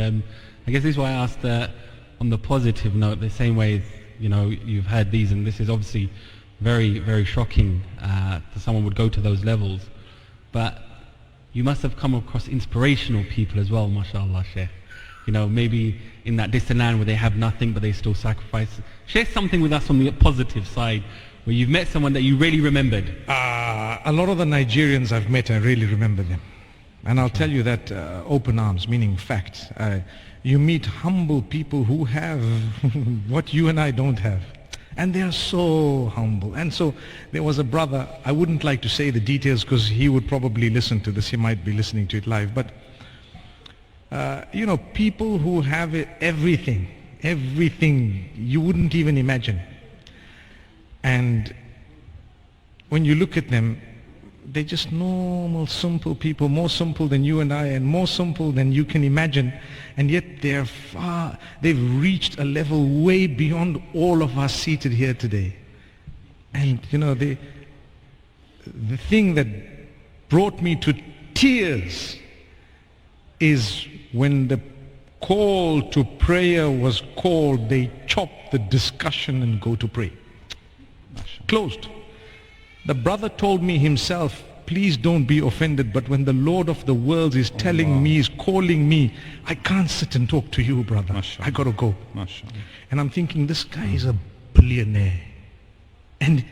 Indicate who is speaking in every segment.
Speaker 1: I guess this is why I asked on the positive note, the same way, you've heard these, and this is obviously very, very shocking that someone would go to those levels. But you must have come across inspirational people as well, mashallah, Sheikh. Maybe in that distant land where they have nothing but they still sacrifice. Share something with us on the positive side, where you've met someone that you really remembered.
Speaker 2: A lot of the Nigerians I've met, I really remember them. And I'll tell you that open arms, meaning facts. You meet humble people who have what you and I don't have. And they are so humble. And so there was a brother, I wouldn't like to say the details because he would probably listen to this. He might be listening to it live. But, people who have everything you wouldn't even imagine. And when you look at them, they're just normal, simple people, more simple than you and I, and more simple than you can imagine. And yet they've reached a level way beyond all of us seated here today. And the thing that brought me to tears is when the call to prayer was called, they chopped the discussion and go to pray. Closed. The brother told me himself, please don't be offended, but when the Lord of the world is telling me, is calling me, I can't sit and talk to you, brother. I got to go. And I'm thinking, this guy is a billionaire. And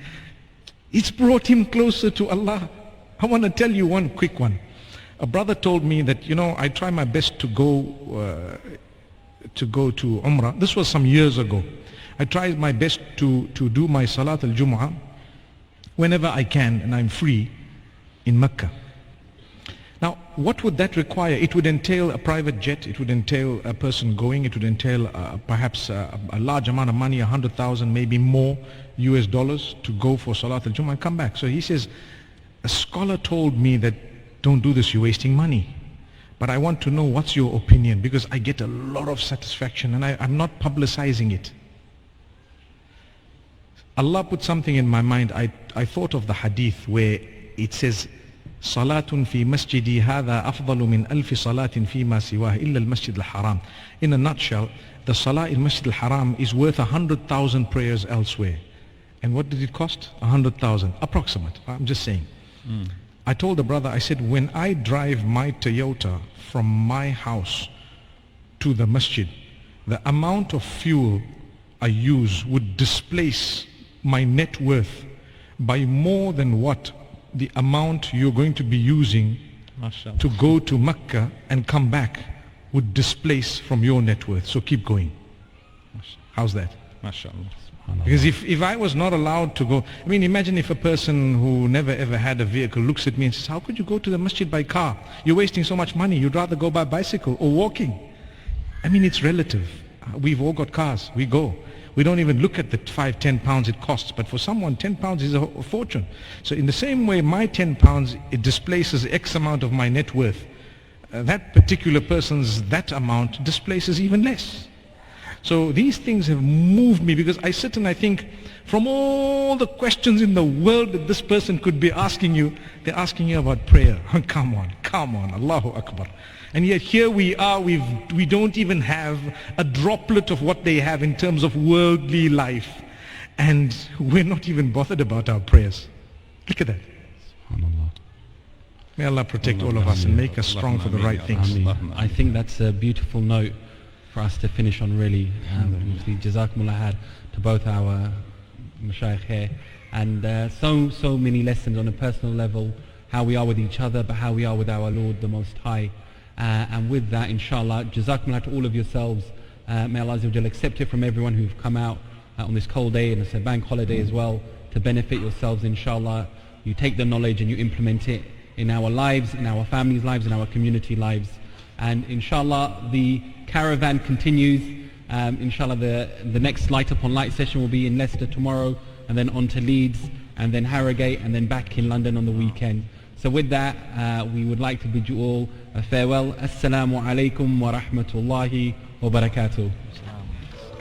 Speaker 2: it's brought him closer to Allah. I want to tell you one quick one. A brother told me that, I try my best to go to Umrah. This was some years ago. I try my best to do my Salat al-Jumu'ah whenever I can and I'm free in Mecca. Now, what would that require? It would entail a private jet, it would entail a person going, it would entail perhaps a large amount of money, 100,000, maybe more US dollars to go for Salat al-Jumu'ah and come back. So he says, a scholar told me that don't do this, you're wasting money. But I want to know what's your opinion, because I get a lot of satisfaction and I'm not publicizing it. Allah put something in my mind. I thought of the hadith where it says, Salatun fi masjidi hadha afdalu min alfi salatin fi ma siwah illa al-masjid al-haram. In a nutshell, the salah in Masjid al-Haram is worth 100,000 prayers elsewhere. And what did it cost? 100,000, approximate. I'm just saying. I told the brother, I said, when I drive my Toyota from my house to the masjid, the amount of fuel I use would displace my net worth by more than what the amount you're going to be using to go to Mecca and come back would displace from your net worth. So keep going. How's that? Because if I was not allowed to go, imagine if a person who never ever had a vehicle looks at me and says, how could you go to the masjid by car? You're wasting so much money. You'd rather go by bicycle or walking. It's relative. We've all got cars. We go. We don't even look at the 5-10 pounds it costs, but for someone 10 pounds is a fortune. So in the same way, my 10 pounds, it displaces X amount of my net worth. That particular person's that amount displaces even less. So these things have moved me, because I sit and I think, from all the questions in the world that this person could be asking you, they're asking you about prayer. Come on, Allahu Akbar. And yet here we are, we don't even have a droplet of what they have in terms of worldly life. And we're not even bothered about our prayers. Look at that. SubhanAllah. May Allah protect all of us and make us strong for the right things.
Speaker 1: I think that's a beautiful note for us to finish on, really. Jazakumullah to both our mashayikh here. And so many lessons on a personal level, how we are with each other, but how we are with our Lord the Most High. And with that, inshallah, jazakumullah to all of yourselves. May Allah accept it from everyone who've come out on this cold day, and it's a bank holiday as well, to benefit yourselves, inshallah. You take the knowledge and you implement it in our lives, in our families' lives, in our community lives. And inshallah, the caravan continues. Inshallah, the next Light Upon Light session will be in Leicester tomorrow, and then on to Leeds, and then Harrogate, and then back in London on the weekend. So with that, we would like to bid you all a farewell. Assalamu alaikum wa rahmatullahi wa barakatuh.